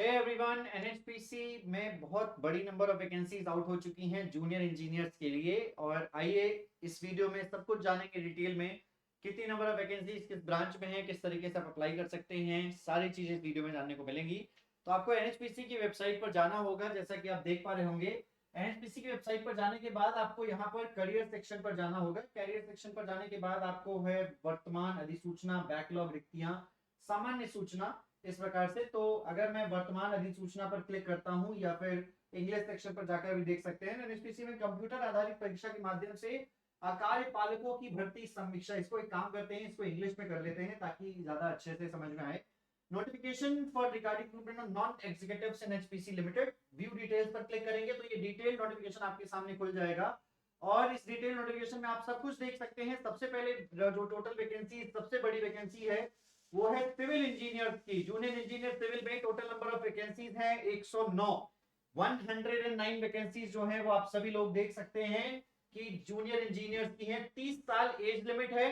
Hey everyone, NHPC में बहुत बड़ी नंबर ऑफ वैकेंसीज आउट हो चुकी हैं जूनियर इंजीनियर्स के लिए। और आइए इस वीडियो में सब कुछ जानेंगे डिटेल में। कितनी नंबर ऑफ वैकेंसीज किस ब्रांच में है, किस तरीके से आप अप्लाई कर सकते हैं, सारी चीजें इस वीडियो में जानने को मिलेंगी। तो आपको एनएचपीसी की वेबसाइट पर जाना होगा, जैसा कि आप देख पा रहे होंगे। एनएचपीसी की वेबसाइट पर जाने के बाद आपको यहाँ पर करियर सेक्शन पर जाना होगा। करियर सेक्शन पर जाने के बाद आपको है वर्तमान अधिसूचना, बैकलॉग रिक्तियां, सामान्य सूचना, इस प्रकार से। तो अगर मैं वर्तमान अधिसूचना पर क्लिक करता हूं या फिर इंग्लिश सेक्शन पर जाकर भी देख सकते हैं। एनएचपीसी में कंप्यूटर आधारित परीक्षा के माध्यम से कार्यपालकों की भर्ती समीक्षा, इसको एक काम करते हैं, इसको इंग्लिश में कर लेते हैं ताकि ज्यादा अच्छे से समझ में आए। Notification for regarding recruitment of non executives in HPC limited, view details पर क्लिक करेंगे तो ये डिटेल नोटिफिकेशन आपके सामने खुल जाएगा। और इस डिटेल नोटिफिकेशन में आप सब कुछ देख सकते हैं। सबसे पहले जो टोटल वैकेंसी, सबसे बड़ी वैकेंसी है वो है सिविल इंजीनियर की। जूनियर इंजीनियर सिविल में टोटल नंबर ऑफ वैकेंसीज है 109। 109 वैकेंसीज जो है वो आप सभी लोग देख सकते हैं कि जूनियर इंजीनियर्स की है। 30 साल एज लिमिट है।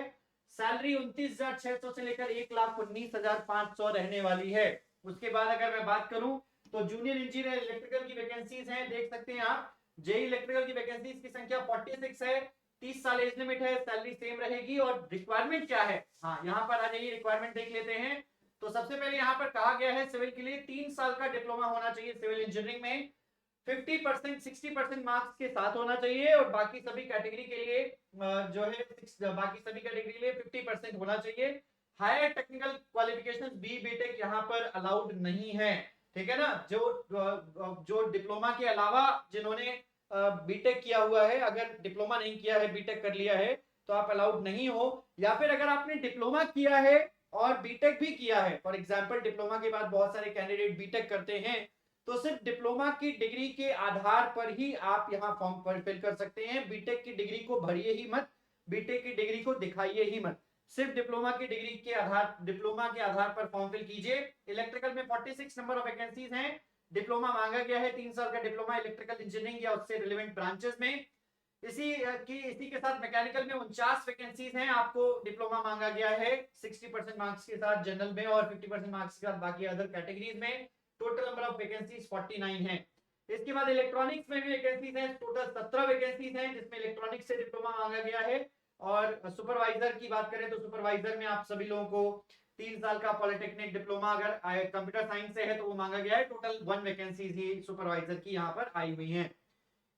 सैलरी 29,600 से लेकर 1,19,500 रहने वाली है। उसके बाद अगर मैं बात करूं तो जूनियर इंजीनियर इलेक्ट्रिकल की वैकेंसीज हैं, देख सकते हैं आप। जेई इलेक्ट्रिकल की वैकेंसीज की संख्या 46 है। 30 साल एज लिमिट है, सैलरी सेम रहेगी। और रिक्वायरमेंट क्या है, हाँ यहाँ पर आ जाइए, रिक्वायरमेंट देख लेते हैं। तो सबसे पहले यहाँ पर कहा गया है सिविल के लिए 3 साल का डिप्लोमा होना चाहिए सिविल इंजीनियरिंग में। 50% 60% मार्क्स के साथ होना चाहिए। और बाकी सभी कैटेगरी के लिए जो है बाकी सभी कैटेगरी के लिए 50% होना चाहिए। हायर टेक्निकल क्वालिफिकेशन बी बीटेक यहाँ पर अलाउड नहीं है, ठीक है ना। जो डिप्लोमा के अलावा जिन्होंने बीटेक किया हुआ है, अगर डिप्लोमा नहीं किया है, बीटेक कर लिया है, तो आप अलाउड नहीं हो। या फिर अगर आपने डिप्लोमा किया है और बीटेक भी किया है, फॉर एग्जांपल डिप्लोमा के बाद बहुत सारे कैंडिडेट बीटेक करते हैं, तो सिर्फ डिप्लोमा की डिग्री के आधार पर ही आप यहाँ फॉर्म पर फिल कर सकते हैं। बीटेक की डिग्री को भरिए ही मत, बीटेक की डिग्री को दिखाइए ही मत। सिर्फ डिप्लोमा की डिग्री के आधार, डिप्लोमा के आधार पर फॉर्म फिल कीजिए। इलेक्ट्रिकल में 46 नंबर ऑफ वैकेंसीज हैं। डिप्लोमा मांगा गया है, 3 साल का डिप्लोमा इलेक्ट्रिकल इंजीनियरिंग या उससे रिलेवेंट ब्रांचेस में। इसी के साथ मैकेनिकल में 49 वैकेंसीज हैं, आपको डिप्लोमा मांगा गया है 60% मार्क्स के साथ जनरल में और 50% मार्क्स के साथ बाकी अदर कैटेगरीज में। टोटल नंबर ऑफ वैकेंसीज 49 है। इसके बाद इलेक्ट्रॉनिक्स में भी वैकेंसीज हैं, टोटल 17 वैकेंसीज हैं जिसमें इलेक्ट्रॉनिक्स से डिप्लोमा मांगा गया है। और सुपरवाइजर की बात करें तो सुपरवाइजर में आप सभी लोगों को 3 साल का पॉलिटेक्निक डिप्लोमा अगर कंप्यूटर साइंस से है तो वो मांगा गया है। टोटल 1 वैकेंसीज ही सुपरवाइजर की यहाँ पर आई हुई है।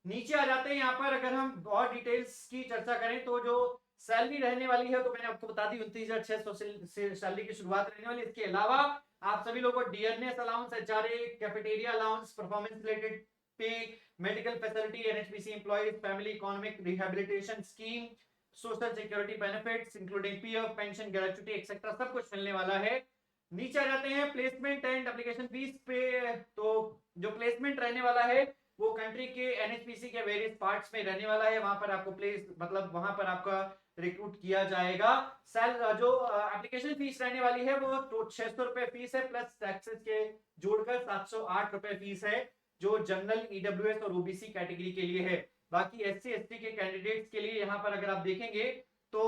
नीचे आ जाते हैं। यहाँ पर अगर हम और डिटेल्स की चर्चा करें तो जो सैलरी रहने वाली है तो मैंने आपको बता दी 29,600 से सैलरी की शुरुआत रहने वाली। इसके अलावा आप सभी लोगों को DNS allowance, HRA, cafeteria allowance, performance related pay, medical facility, NHPC employees family economic rehabilitation scheme, social security benefits including PF, pension, gratuity etcetera सब कुछ मिलने वाला है। नीचे आ जाते हैं प्लेसमेंट एंड एप्लीकेशन फीस पे। तो जो प्लेसमेंट रहने वाला है वो कंट्री के एनएचपीसी के वेरियस पार्ट्स में रहने वाला है। वहां पर आपको प्लेस, मतलब वहां पर आपका रिक्रूट किया जाएगा। जो एप्लीकेशन फीस रहने वाली है वो तो 600 रुपए फीस है, प्लस टैक्सेस के जोड़कर 708 रुपए फीस है, जो जनरल, ईडब्ल्यूएस और ओबीसी कैटेगरी के लिए है। बाकी एससी एसटी के कैंडिडेट्स के लिए यहाँ पर अगर आप देखेंगे तो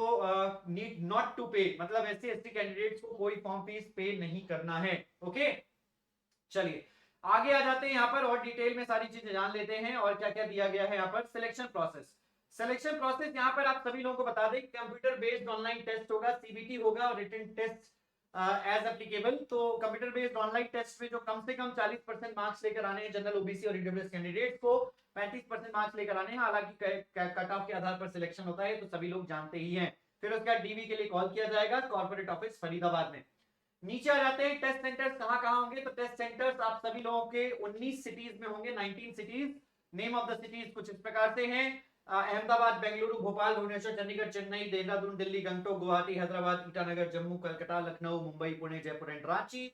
नीड नॉट टू पे, मतलब एससी एसटी कैंडिडेट्स को कोई फॉर्म फीस पे नहीं करना है। ओके, चलिए आगे आ जाते हैं। यहाँ पर और डिटेल में सारी चीजें जान लेते हैं और क्या क्या दिया गया है यहाँ पर। सिलेक्शन प्रोसेस, सिलेक्शन प्रोसेस यहाँ पर आप सभी लोगों को बता दें, कंप्यूटर बेस्ड ऑनलाइन टेस्ट होगा, सीबीटी होगा और रिटन टेस्ट एज एप्लीकेबल। तो कंप्यूटर बेस्ड ऑनलाइन टेस्ट में जो कम से कम 40% मार्क्स लेकर आने हैं जनरल, ओबीसी और ईडब्ल्यूएस कैंडिडेट्स को 35% मार्क्स लेकर आने हैं। हालांकि कट ऑफ के आधार पर सिलेक्शन होता है तो सभी लोग जानते ही हैं। फिर उसके बाद डीवी के लिए कॉल किया जाएगा, कॉर्पोरेट ऑफिस फरीदाबाद में। नीचे आ जाते हैं, टेस्ट सेंटर्स कहां कहां होंगे। तो टेस्ट सेंटर्स आप सभी लोगों के 19 सिटीज में होंगे, 19 cities. Name of the cities कुछ इस प्रकार से हैं: अहमदाबाद, बेंगलुरु, भोपाल, भुवनेश्वर, चंडीगढ़, चेन्नई, देहरादून, दिल्ली, गंगटोक, गुवाहाटी, हैदराबाद, ईटानगर, जम्मू, कलकत्ता, लखनऊ, मुंबई, पुणे, जयपुर एंड रांची।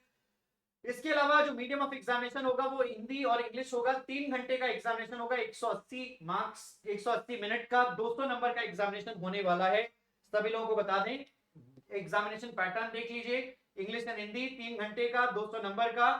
इसके अलावा जो मीडियम ऑफ एग्जामिनेशन होगा वो हिंदी और इंग्लिश होगा। 3 घंटे का एग्जामिनेशन होगा, 180 मार्क्स, 180 मिनट का, 200 नंबर का एग्जामिनेशन होने वाला है। सभी लोगों को बता दें, एग्जामिनेशन पैटर्न देख लीजिए। इंग्लिश एंड हिंदी 3 घंटे का, 200 नंबर का।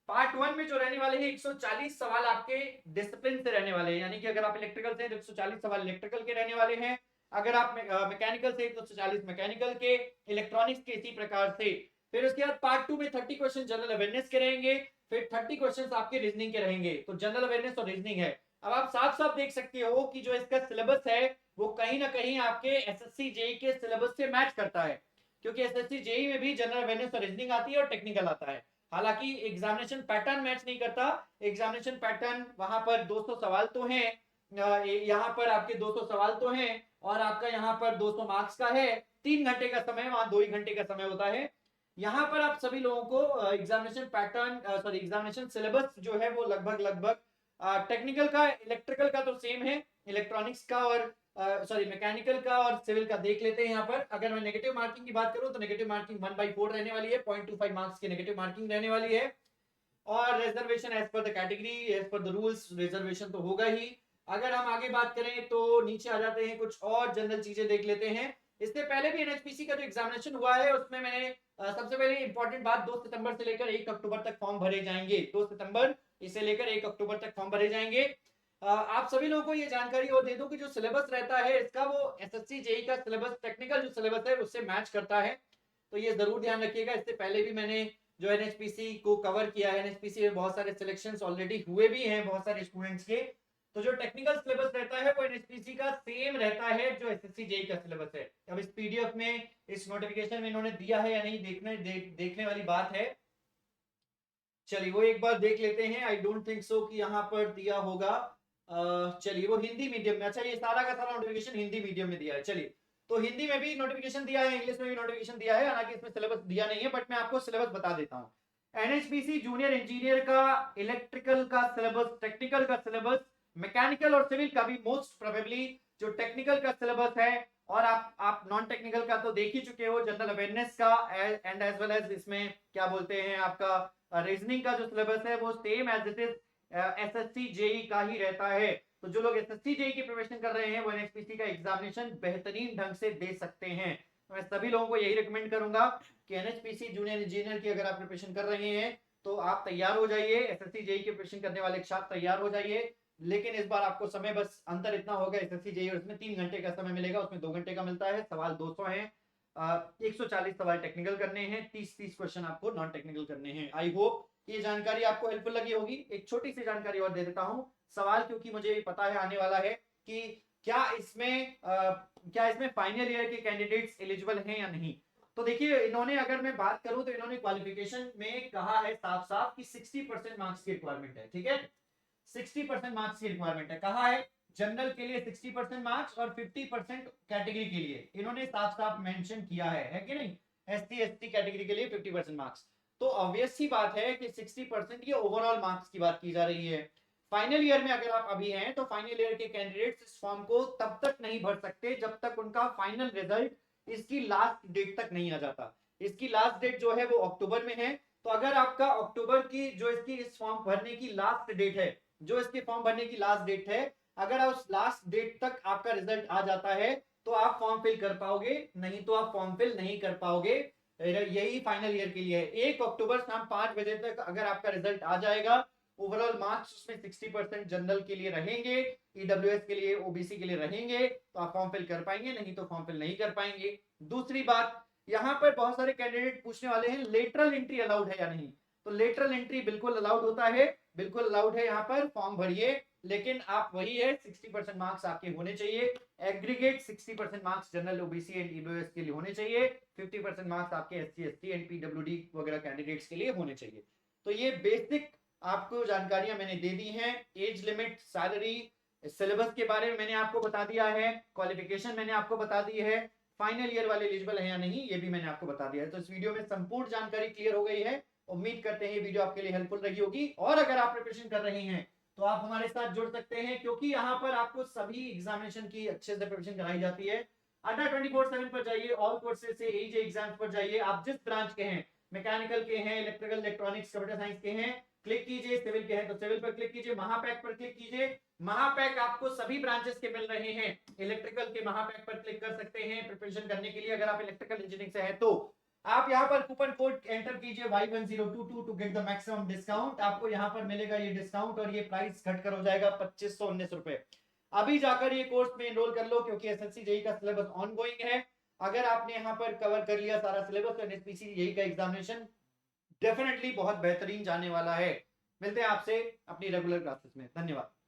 पार्ट 1 में जो रहने वाले हैं 140 सवाल आपके डिसिप्लिन से रहने वाले हैं, यानी कि अगर आप इलेक्ट्रिकल से 140 सवाल इलेक्ट्रिकल के रहने वाले हैं, अगर आप मैकेनिकल से 140 मैकेनिकल के, इलेक्ट्रॉनिक्स के इसी प्रकार से। फिर उसके बाद पार्ट 2 में 30 क्वेश्चन जनरल अवेयरनेस के रहेंगे। फिर 30 क्वेश्चंस आपके रीजनिंग के रहेंगे। तो जनरल अवेयरनेस और रीजनिंग है। अब आप साफ साफ देख सकते हो कि जो इसका सिलेबस है वो कहीं ना कहीं आपके एसएससी जेई के सिलेबस से मैच करता है, क्योंकि एसएससी जेई में भी जनरल अवेयरनेस और रीजनिंग आती है और टेक्निकल आता है। हालांकि एग्जामिनेशन पैटर्न मैच नहीं करता। एग्जामिनेशन पैटर्न वहां पर 200 सवाल तो हैं, यहाँ पर आपके 200 सवाल तो हैं, और आपका यहाँ पर 200 मार्क्स का है। 3 घंटे का समय, वहां 2 ही घंटे का समय होता है। यहाँ पर आप सभी लोगों को examination pattern sorry examination syllabus जो है वो लगभग लगभग टेक्निकल का, इलेक्ट्रिकल का तो सेम है, इलेक्ट्रॉनिक्स का और सॉरी मैकेनिकल का और सिविल का देख लेते हैं। यहाँ पर अगर मैं नेगेटिव मार्किंग की बात करूं तो नेगेटिव मार्किंग 1/4 रहने वाली है, 0.25 मार्क्स की नेगेटिव मार्किंग रहने वाली है। और reservation as per the category, as per the rules reservation तो होगा ही। अगर हम आगे बात करें तो नीचे आ जाते हैं, कुछ और जनरल चीजें देख लेते हैं। इससे पहले भी एनएचपीसी का जो एग्जामिनेशन हुआ है उसमें मैंने सबसे पहले इंपॉर्टेंट बात, 2 सितंबर से लेकर 1 अक्टूबर तक फॉर्म भरे जाएंगे। 2 सितंबर इसे लेकर 1 अक्टूबर तक फॉर्म भरे जाएंगे। आप सभी लोगों को ये जानकारी और दे दूं कि जो सिलेबस रहता है इसका वो एसएससी जेई का सिलेबस, टेक्निकल जो सिलेबस है उससे मैच करता है। तो ये जरूर ध्यान रखिएगा। इससे पहले भी मैंने जो एनएचपीसी को कवर किया है, एनएचपीसी में बहुत सारे सिलेक्शंस ऑलरेडी हुए भी हैं बहुत सारे स्टूडेंट्स के। तो जो टेक्निकल सिलेबस रहता है वो एनएचपीसी का सेम रहता है जो एसएससी जेई का सिलेबस है। अब इस पीडीएफ में, इस नोटिफिकेशन में इन्होंने दिया है या नहीं, देखने वाली बात है। चलिए वो एक बार देख लेते हैं। आई डोंट थिंक सो कि यहाँ पर दिया होगा। चलिए वो हिंदी मीडियम में, अच्छा ये सारा का सारा नोटिफिकेशन हिंदी मीडियम में दिया है। चलिए तो हिंदी में भी नोटिफिकेशन दिया है, इंग्लिश में भी नोटिफिकेशन दिया है, हालांकि इसमें सिलेबस दिया नहीं है, बट मैं आपको सिलेबस बता देता हूँ। एनएचपीसी जूनियर इंजीनियर का इलेक्ट्रिकल का सिलेबस, टेक्निकल का सिलेबस, मैकेनिकल और सिविल का भी मोस्ट प्रोबेबली जो टेक्निकल का सिलेबस है, और आप नॉन टेक्निकल का तो देख ही चुके हो, जनरल अवेयरनेस का एंड एज वेल एज इसमें क्या बोलते हैं आपका रीजनिंग का जो सिलेबस है वो same as it is SSC JE का ही रहता है। तो जो लोग एसएससी जेई की प्रिपरेशन कर रहे हैं वो एनएचपीसी का एग्जामिनेशन बेहतरीन ढंग से दे सकते हैं। तो मैं सभी लोगों को यही रिकमेंड करूंगा कि एनएचपीसी जूनियर इंजीनियर की अगर आप प्रिपरेशन कर रहे हैं तो आप तैयार हो जाइए, एसएससी जेई की प्रिपरेशन करने वाले छात्र तैयार हो जाइए। लेकिन इस बार आपको समय बस अंतर इतना होगा, एसएससी जेई उसमें 3 घंटे का समय मिलेगा, उसमें 2 घंटे का मिलता है। सवाल 200 है, 140 सवाल टेक्निकल करने हैं, 30-30 क्वेश्चन आपको नॉन टेक्निकल करने हैं। आई होप ये जानकारी आपको हेल्पफुल लगी होगी। एक छोटी सी जानकारी और दे देता हूं सवाल, क्योंकि मुझे पता है आने वाला है कि क्या इसमें फाइनल ईयर के कैंडिडेट्स एलिजिबल हैं या नहीं। तो देखिए इन्होंने, अगर मैं बात करूं तो इन्होंने क्वालिफिकेशन में कहा है साफ साफ कि 60% मार्क्स की रिक्वायरमेंट है। ठीक है, 60% मार्क्स की रिक्वायरमेंट है। कहा है जनरल के लिए 60% मार्क्स और 50% कैटेगरी के लिए, इन्होंने साफ साफ मेंशन किया है कि नहीं, एससी एसटी कैटेगरी के लिए 50% मार्क्स। तो ऑब्वियस सी बात है कि 60% ये ओवरऑल मार्क्स की बात की जा रही है। फाइनल ईयर में अगर आप अभी हैं तो फाइनल ईयर के कैंडिडेट्स इस फॉर्म को तब तक नहीं भर सकते जब तक उनका फाइनल रिजल्ट इसकी लास्ट डेट तक नहीं आ जाता। इसकी लास्ट डेट जो है वो अक्टूबर में है। तो अगर आपका अक्टूबर की जो इसकी इस फॉर्म भरने की लास्ट डेट है, जो इसके फॉर्म भरने की लास्ट डेट है, अगर उस लास्ट डेट तक आपका रिजल्ट आ जाता है तो आप फॉर्म फिल कर पाओगे, नहीं तो आप फॉर्म फिल नहीं कर पाओगे। यही फाइनल ईयर के लिए है। 1 अक्टूबर शाम 5 बजे तक अगर आपका रिजल्ट आ जाएगा, ओवरऑल मार्क्स उसमें 60% जनरल के लिए रहेंगे, ईडब्ल्यूएस के लिए, ओबीसी के लिए रहेंगे, तो आप फॉर्म फिल कर पाएंगे, नहीं तो फॉर्म फिल नहीं कर पाएंगे। दूसरी बात, यहाँ पर बहुत सारे कैंडिडेट पूछने वाले हैं लेटरल एंट्री अलाउड है या नहीं। तो लेटरल एंट्री बिल्कुल अलाउड होता है, बिल्कुल अलाउड है। यहाँ पर फॉर्म भरिए, लेकिन आप वही है 60% मार्क्स आपके होने चाहिए। Aggregate 60% marks general, OBC and EWS के लिए होने चाहिए। 50% मार्क्स आपके एससी एसटी एंड पीडब्ल्यूडी वगैरह कैंडिडेट्स के लिए होने चाहिए। तो ये बेसिक आपको जानकारियां मैंने दे दी हैं। एज लिमिट, सैलरी, सिलेबस के बारे में मैंने आपको बता दिया है, क्वालिफिकेशन मैंने आपको बता दी है, फाइनल ईयर वाले एलिजिबल है या नहीं ये भी मैंने आपको बता दिया है। तो इस वीडियो में संपूर्ण जानकारी क्लियर हो गई है। उम्मीद करते हैं ये वीडियो आपके लिए हेल्पफुल रही होगी। और अगर आप प्रिपरेशन कर रहे हैं तो आप हमारे साथ जुड़ सकते हैं, क्योंकि यहाँ पर आपको सभी एग्जामिनेशन की अच्छे से प्रिपरेशन कराई जाती है। अड्डा 24/7 पर जाइए, ऑल कोर्सेज से एज एग्जाम्स पर जाइए। आप जिस ब्रांच के हैं, मैकेनिकल के हैं, इलेक्ट्रिकल, इलेक्ट्रॉनिक्स, कंप्यूटर साइंस के हैं, क्लिक कीजिए। सिविल के हैं तो सिविल पर क्लिक कीजिए, महापैक पर क्लिक कीजिए। महापैक आपको सभी ब्रांचेस के मिल रहे हैं। इलेक्ट्रिकल के महापैक पर क्लिक कर सकते हैं प्रिपरेशन करने के लिए, अगर आप इलेक्ट्रिकल इंजीनियरिंग से हैं तो। आप यहाँ पर कूपन कोड एंटर कीजिए Y1022 to get the maximum discount. आपको यहाँ पर मिलेगा ये डिस्काउंट और ये प्राइस घटकर हो जाएगा 2519 रुपए। अभी जाकर ये कोर्स में एनरोल कर लो, क्योंकि एसएससी जेई का सिलेबस ऑनगोइंग है। अगर आपने यहाँ पर कवर कर लिया सारा सिलेबस तो एनएचपीसी जेई का एग्जामिनेशन डेफिनेटली बहुत बेहतरीन जाने वाला है। मिलते हैं आपसे अपनी रेगुलर क्लासेस में। धन्यवाद।